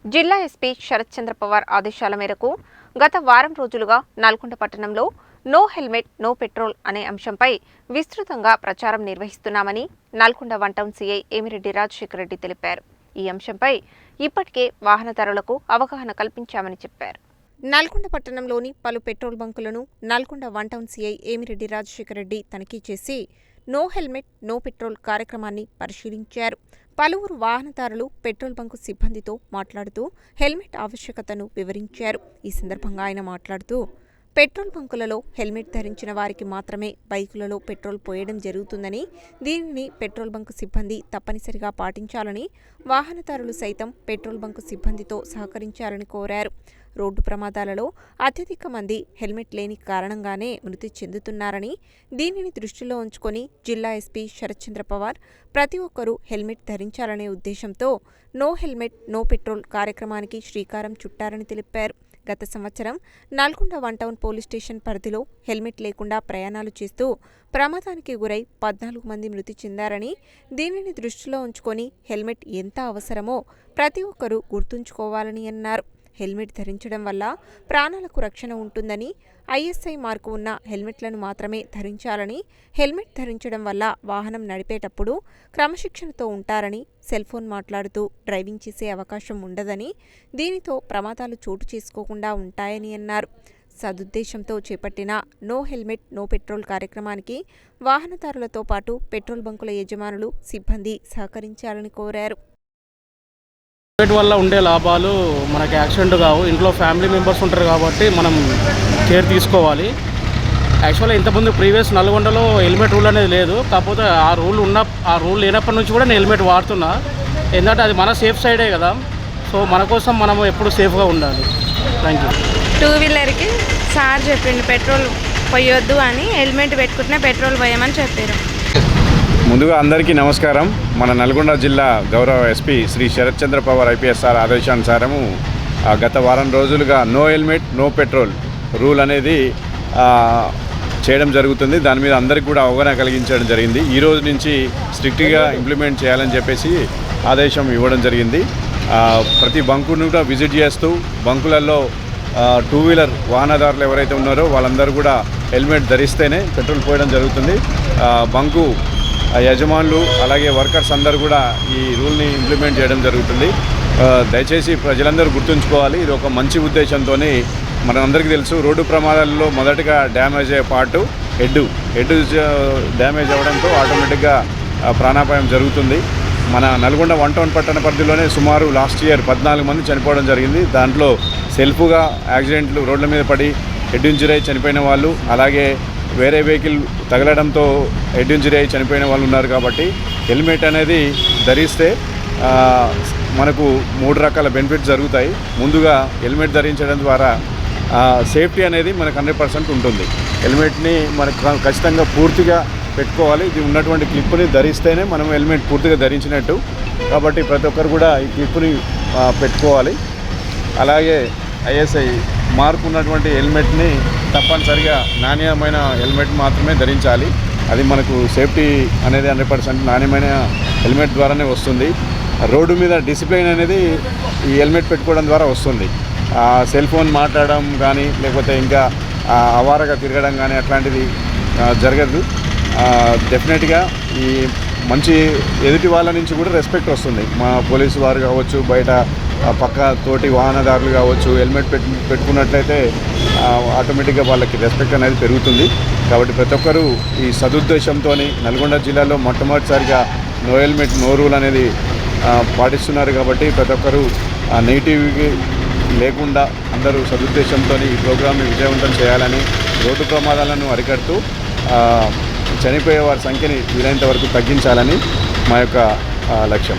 జిల్లా ఎస్పీ శరత్ చంద్ర పవార్ ఆదేశాల మేరకు గత వారం రోజులుగా నల్గొండ పట్టణంలో నో హెల్మెట్ నో పెట్రోల్ అనే అంశంపై విస్తృతంగా ప్రచారం నిర్వహిస్తున్నామని Nalgonda one town CI Emireddy Rajasekhara Reddy తెలిపారు. ఈ అంశంపై ఇప్పటికే వాహనదారులకు అవగాహన కల్పించామని చెప్పారు. నల్గొండ పట్టణంలోని పలు పెట్రోల్ బంకులను Nalgonda one town CI Emireddy Rajasekhara Reddy తనిఖీ చేసి నో హెల్మెట్ నో పెట్రోల్ కార్యక్రమాన్ని పరిశీలించారు. పలువురు వాహనదారులు పెట్రోల్ బంకు సిబ్బందితో మాట్లాడుతూ హెల్మెట్ ఆవశ్యకతను వివరించారు. ఈ సందర్భంగా ఆయన మాట్లాడుతూ పెట్రోల్ బంకులలో హెల్మెట్ ధరించిన వారికి మాత్రమే బైకులలో పెట్రోల్ పోయడం జరుగుతుందని, దీనిని పెట్రోల్ బంకు సిబ్బంది తప్పనిసరిగా పాటించాలని, వాహనదారులు సైతం పెట్రోల్ బంకు సిబ్బందితో సహకరించాలని కోరారు. రోడ్డు ప్రమాదాలలో అత్యధిక మంది హెల్మెట్ లేని కారణంగానే మృతి చెందుతున్నారని, దీనిని దృష్టిలో ఉంచుకొని జిల్లా ఎస్పీ శరత్ చంద్ర పవార్ ప్రతి ఒక్కరూ హెల్మెట్ ధరించాలనే ఉద్దేశంతో నో హెల్మెట్ నో పెట్రోల్ కార్యక్రమానికి శ్రీకారం చుట్టారని తెలిపారు. గత సంవత్సరం Nalgonda one town police station పరిధిలో హెల్మెట్ లేకుండా ప్రయాణాలు చేస్తూ ప్రమాదానికి గురై 14 మంది మృతి చెందారని, దీనిని దృష్టిలో ఉంచుకొని హెల్మెట్ ఎంత అవసరమో ప్రతి ఒక్కరూ గుర్తుంచుకోవాలని అన్నారు. హెల్మెట్ ధరించడం వల్ల ప్రాణాలకు రక్షణ ఉంటుందని, ఐఎస్ఐ మార్కు ఉన్న హెల్మెట్లను మాత్రమే ధరించాలని, హెల్మెట్ ధరించడం వల్ల వాహనం నడిపేటప్పుడు క్రమశిక్షణతో ఉంటారని, సెల్ ఫోన్ మాట్లాడుతూ డ్రైవింగ్ చేసే అవకాశం ఉండదని, దీనితో ప్రమాదాలు చోటు చేసుకోకుండా ఉంటాయని అన్నారు. సదుద్దేశంతో చేపట్టిన నో హెల్మెట్ నో పెట్రోల్ కార్యక్రమానికి వాహనదారులతో పాటు పెట్రోల్ బంకుల యజమానులు, సిబ్బంది సహకరించాలని కోరారు. హెల్మెట్ వల్ల ఉండే లాభాలు మనకి యాక్సిడెంట్ కావు. ఇంట్లో ఫ్యామిలీ మెంబర్స్ ఉంటారు కాబట్టి మనం కేర్ తీసుకోవాలి. యాక్చువల్గా ఇంతకుముందు ప్రీవియస్ నల్గొండలో హెల్మెట్ రూల్ అనేది లేదు. కాకపోతే ఆ రూల్ లేనప్పటి నుంచి కూడా నేను హెల్మెట్ వాడుతున్నా. ఎందుకంటే అది మన సేఫ్ సైడే కదా. సో మన కోసం మనం ఎప్పుడు సేఫ్గా ఉండాలి. Thank you. టూ వీలర్కి సార్ చెప్పిండు పెట్రోల్ పోయొద్దు అని, హెల్మెట్ పెట్టుకుంటే పెట్రోల్ పోయమని చెప్పారు. ముందుగా అందరికీ నమస్కారం. మన నల్గొండ జిల్లా గౌరవ ఎస్పీ శ్రీ శరత్ చంద్ర పవార్ ఐపీఎస్ఆర్ ఆదేశానుసారము గత వారం రోజులుగా no helmet no petrol rule అనేది చేయడం జరుగుతుంది. దాని మీద అందరికీ కూడా అవగాహన కలిగించడం జరిగింది. ఈ రోజు నుంచి స్ట్రిక్ట్గా ఇంప్లిమెంట్ చేయాలని చెప్పేసి ఆదేశం ఇవ్వడం జరిగింది. ప్రతి బంకును కూడా విజిట్ చేస్తూ బంకులలో టూ వీలర్ వాహనదారులు ఎవరైతే ఉన్నారో వాళ్ళందరూ కూడా హెల్మెట్ ధరిస్తేనే పెట్రోల్ పోయడం జరుగుతుంది. బంకు యజమానులు అలాగే వర్కర్స్ అందరూ కూడా ఈ రూల్ని ఇంప్లిమెంట్ చేయడం జరుగుతుంది. దయచేసి ప్రజలందరూ గుర్తుంచుకోవాలి. ఇది ఒక మంచి ఉద్దేశంతో, మనందరికీ తెలుసు రోడ్డు ప్రమాదాల్లో మొదటగా డ్యామేజ్ అయ్యే పార్టు హెడ్ డ్యామేజ్ అవ్వడంతో ఆటోమేటిక్గా ప్రాణాపాయం జరుగుతుంది. మన నల్గొండ వన్ టౌన్ పట్టణ పరిధిలోనే సుమారు లాస్ట్ ఇయర్ 14 మంది చనిపోవడం జరిగింది. దాంట్లో సెల్ఫ్గా యాక్సిడెంట్లు రోడ్ల మీద పడి హెడ్ ఇంజరీ అయి చనిపోయిన వాళ్ళు, అలాగే వేరే వెహికల్ తగలడంతో హెడ్ ఇంజరీ అయి చనిపోయిన వాళ్ళు ఉన్నారు. కాబట్టి హెల్మెట్ అనేది ధరిస్తే మనకు 3 రకాల బెనిఫిట్స్ జరుగుతాయి. ముందుగా హెల్మెట్ ధరించడం ద్వారా సేఫ్టీ అనేది మనకు 100% ఉంటుంది. హెల్మెట్ని మనకు ఖచ్చితంగా పూర్తిగా పెట్టుకోవాలి. ఇది ఉన్నటువంటి క్లిప్ని ధరిస్తేనే మనం హెల్మెట్ పూర్తిగా ధరించినట్టు. కాబట్టి ప్రతి ఒక్కరు కూడా ఈ క్లిప్ని పెట్టుకోవాలి. అలాగే ఐఎస్ఐ మార్కు ఉన్నటువంటి హెల్మెట్ని తప్పనిసరిగా నాణ్యమైన హెల్మెట్ మాత్రమే ధరించాలి. అది మనకు సేఫ్టీ అనేది 100% నాణ్యమైన హెల్మెట్ ద్వారానే వస్తుంది. రోడ్డు మీద డిసిప్లిన్ అనేది ఈ హెల్మెట్ పెట్టుకోవడం ద్వారా వస్తుంది. సెల్ ఫోన్ మాట్లాడడం కానీ, లేకపోతే ఇంకా అవారగా తిరగడం కానీ అట్లాంటిది జరగదు. డెఫినెట్గా ఈ మంచి ఎదుటి వాళ్ళ నుంచి కూడా రెస్పెక్ట్ వస్తుంది. మా పోలీసు వారు కావచ్చు, బయట పక్క తోటి వాహనదారులు కావచ్చు, హెల్మెట్ పెట్టుకున్నట్లయితే ఆటోమేటిక్గా వాళ్ళకి రెస్పెక్ట్ అనేది పెరుగుతుంది. కాబట్టి ప్రతి ఒక్కరూ ఈ సదుద్దేశంతో నల్గొండ జిల్లాలో మొట్టమొదటిసారిగా నో హెల్మెట్ నో రూల్ అనేది పాటిస్తున్నారు. కాబట్టి ప్రతి ఒక్కరూ నెగిటివ్ లేకుండా అందరూ సదుద్దేశంతో ఈ ప్రోగ్రామ్ని విజయవంతం చేయాలని, రోడ్డు ప్రమాదాలను అరికడుతూ చనిపోయే వారి సంఖ్యని వీలైనంత వరకు తగ్గించాలని మా యొక్క లక్ష్యం.